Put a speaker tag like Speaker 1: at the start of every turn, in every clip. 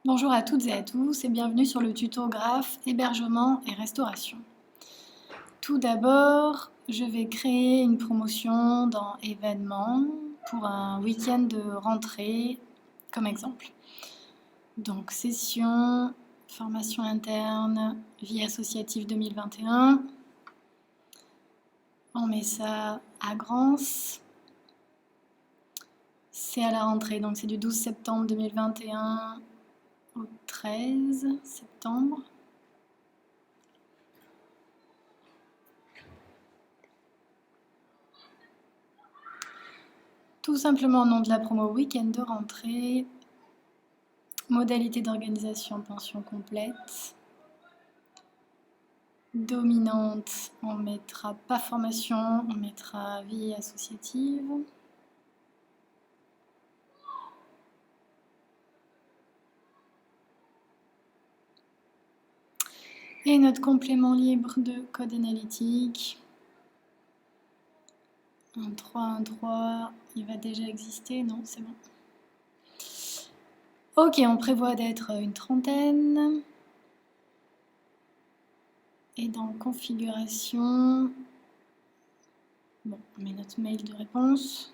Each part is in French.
Speaker 1: Bonjour à toutes et à tous et bienvenue sur le tuto graphe, hébergement et restauration. Tout d'abord, je vais créer une promotion dans événements pour un week-end de rentrée comme exemple. Donc session, formation interne, vie associative 2021. On met ça à Grance. C'est à la rentrée, donc c'est du 12 septembre 2021 au 13 septembre. Tout simplement nom de la promo week-end de rentrée, modalité d'organisation pension complète, dominante, on mettra pas formation, on mettra vie associative. Et notre complément libre de code analytique. 1.3, il va déjà exister, non, c'est bon. Ok, on prévoit d'être une trentaine. Et dans configuration, bon, on met notre mail de réponse.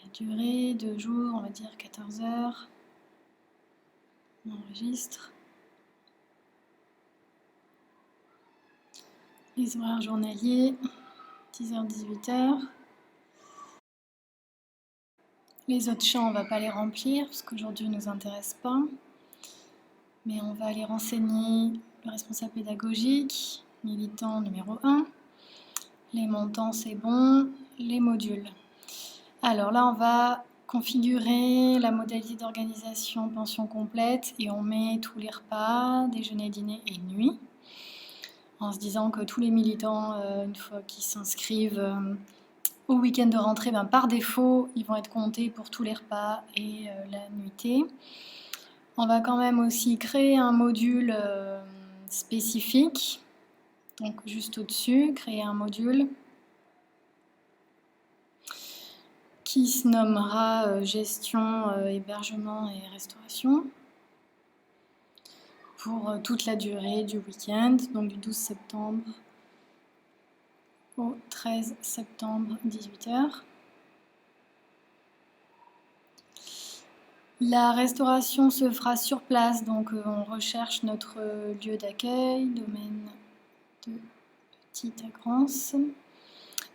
Speaker 1: La durée, 2 jours, on va dire 14 heures. On enregistre. Les horaires journaliers, 10h-18h. Les autres champs, on ne va pas les remplir parce qu'aujourd'hui ne nous intéresse pas. Mais on va aller renseigner le responsable pédagogique, militant numéro 1. Les montants, c'est bon. Les modules. Alors là, on va configurer la modalité d'organisation pension complète et on met tous les repas, déjeuner, dîner et nuit. En se disant que tous les militants, une fois qu'ils s'inscrivent au week-end de rentrée, par défaut, ils vont être comptés pour tous les repas et la nuitée. On va quand même aussi créer un module spécifique, donc juste au-dessus, créer un module qui se nommera gestion, hébergement et restauration pour toute la durée du week-end, donc du 12 septembre au 13 septembre, 18h. La restauration se fera sur place, donc on recherche notre lieu d'accueil, domaine de Petite Agrance.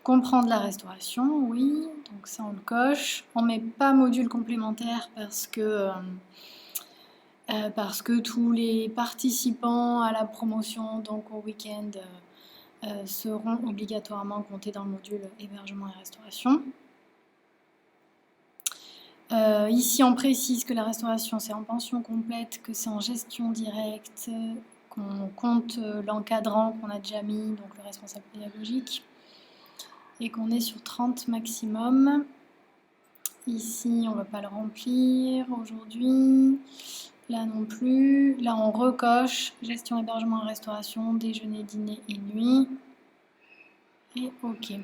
Speaker 1: Comprendre la restauration, oui, donc ça on le coche. On ne met pas module complémentaire parce que tous les participants à la promotion, donc au week-end, seront obligatoirement comptés dans le module hébergement et restauration. Ici, on précise que la restauration, c'est en pension complète, que c'est en gestion directe, qu'on compte l'encadrant qu'on a déjà mis, donc le responsable pédagogique, et qu'on est sur 30 maximum. Ici, on ne va pas le remplir aujourd'hui. Là non plus. Là, on recoche gestion, hébergement et restauration, déjeuner, dîner et nuit. Et OK.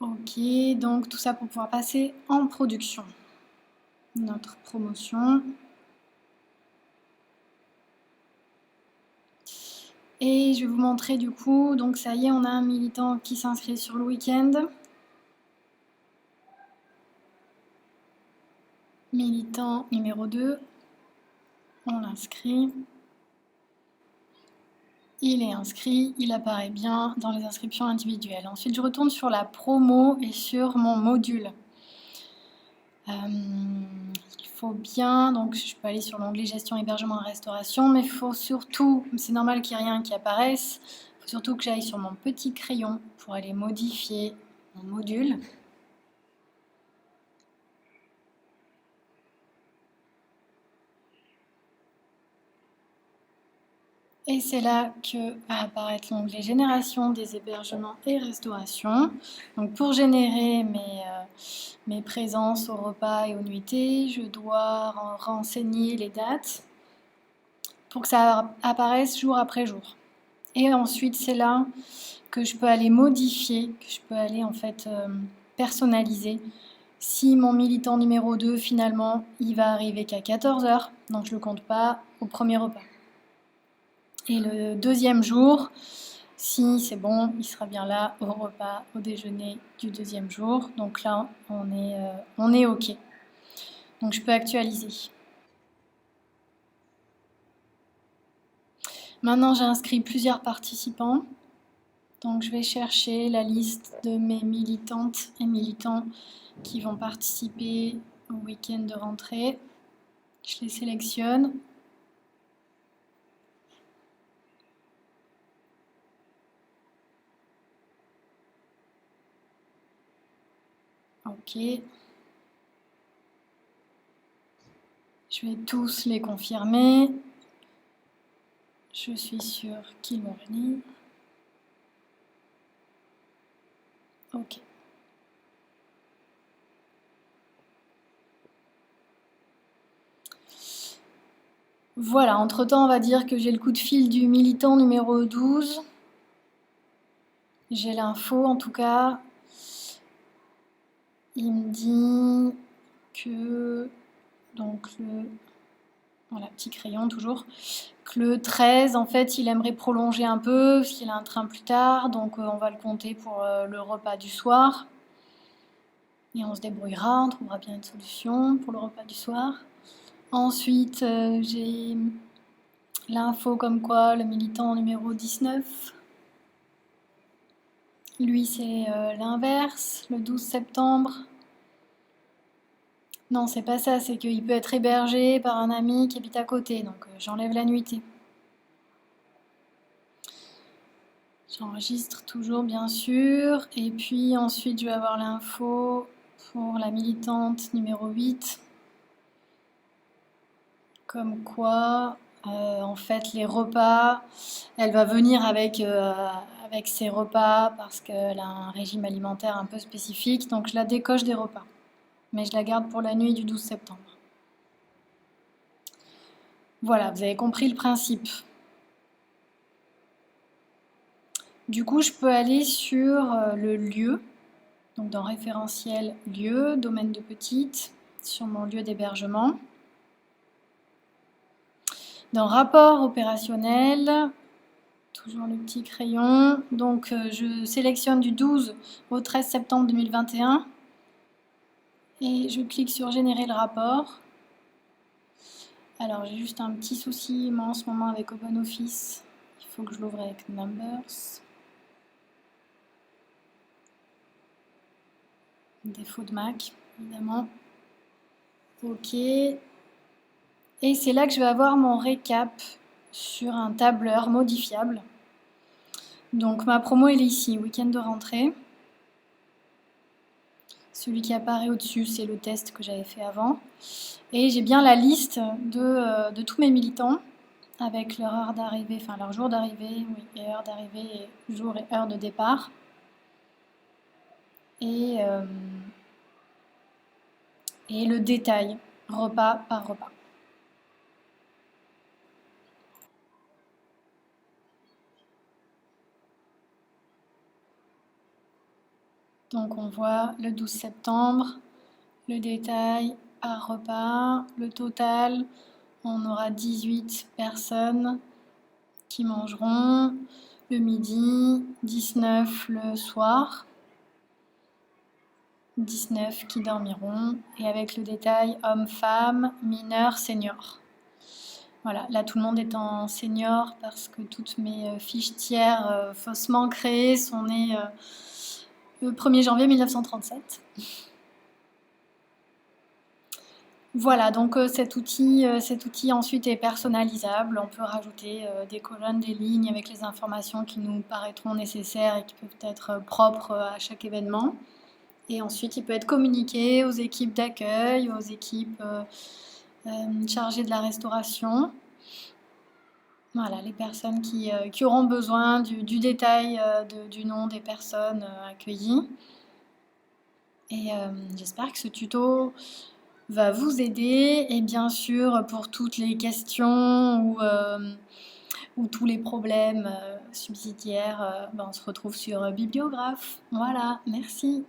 Speaker 1: Ok, donc tout ça pour pouvoir passer en production. Notre promotion. Et je vais vous montrer du coup, donc ça y est, on a un militant qui s'inscrit sur le week-end. Militant numéro 2, on l'inscrit. Il est inscrit, il apparaît bien dans les inscriptions individuelles. Ensuite, je retourne sur la promo et sur mon module. Il faut bien, donc je peux aller sur l'onglet gestion, hébergement et restauration, mais il faut surtout, c'est normal qu'il n'y ait rien qui apparaisse, il faut surtout que j'aille sur mon petit crayon pour aller modifier mon module. Et c'est là que va apparaître l'onglet génération des hébergements et restauration. Donc pour générer mes présences au repas et aux nuitées, je dois renseigner les dates pour que ça apparaisse jour après jour. Et ensuite, c'est là que je peux aller modifier, que je peux aller en fait personnaliser. Si mon militant numéro 2, finalement, il va arriver qu'à 14h, donc je ne le compte pas au premier repas. Et le deuxième jour, si c'est bon, il sera bien là au repas, au déjeuner du deuxième jour. Donc là, on est OK. Donc je peux actualiser. Maintenant, j'ai inscrit plusieurs participants. Donc je vais chercher la liste de mes militantes et militants qui vont participer au week-end de rentrée. Je les sélectionne. OK. Je vais tous les confirmer. Je suis sûre qu'ils vont venir. OK. Voilà, entre-temps, on va dire que j'ai le coup de fil du militant numéro 12. J'ai l'info, en tout cas. Il me dit que, donc voilà, petit crayon toujours, que le 13, en fait, il aimerait prolonger un peu, parce qu'il a un train plus tard, donc on va le compter pour le repas du soir. Et on se débrouillera, on trouvera bien une solution pour le repas du soir. Ensuite, j'ai l'info comme quoi le militant numéro 19, lui c'est l'inverse, le 12 septembre. Non, c'est pas ça, c'est qu'il peut être hébergé par un ami qui habite à côté, donc j'enlève la nuitée. J'enregistre toujours bien sûr, et puis ensuite je vais avoir l'info pour la militante numéro 8, comme quoi en fait les repas, elle va venir avec ses repas parce qu'elle a un régime alimentaire un peu spécifique, donc je la décoche des repas, mais je la garde pour la nuit du 12 septembre. Voilà, vous avez compris le principe. Du coup, je peux aller sur le lieu, donc dans référentiel lieu, domaine de petite, sur mon lieu d'hébergement. Dans rapport opérationnel, toujours le petit crayon, donc je sélectionne du 12 au 13 septembre 2021 et je clique sur générer le rapport. Alors j'ai juste un petit souci moi en ce moment avec OpenOffice, il faut que je l'ouvre avec Numbers. Défaut de Mac, évidemment. OK. Et c'est là que je vais avoir mon récap sur un tableur modifiable. Donc ma promo elle est ici, week-end de rentrée. Celui qui apparaît au-dessus, c'est le test que j'avais fait avant. Et j'ai bien la liste de tous mes militants avec leur heure d'arrivée, enfin leur jour d'arrivée, oui, et heure d'arrivée, et jour et heure de départ. Et le détail, repas par repas. Donc on voit le 12 septembre, le détail par repas, le total, on aura 18 personnes qui mangeront le midi, 19 le soir, 19 qui dormiront, et avec le détail hommes-femmes, mineurs, seniors. Voilà, là tout le monde est en senior parce que toutes mes fiches tiers faussement créées sont nées le 1er janvier 1937. Voilà, donc cet outil ensuite est personnalisable. On peut rajouter des colonnes, des lignes avec les informations qui nous paraîtront nécessaires et qui peuvent être propres à chaque événement. Et ensuite, il peut être communiqué aux équipes d'accueil, aux équipes chargées de la restauration. Voilà, les personnes qui auront besoin du détail du nom des personnes accueillies. Et j'espère que ce tuto va vous aider, et bien sûr pour toutes les questions ou ou tous les problèmes subsidiaires, on se retrouve sur Bibliographe. Voilà, merci.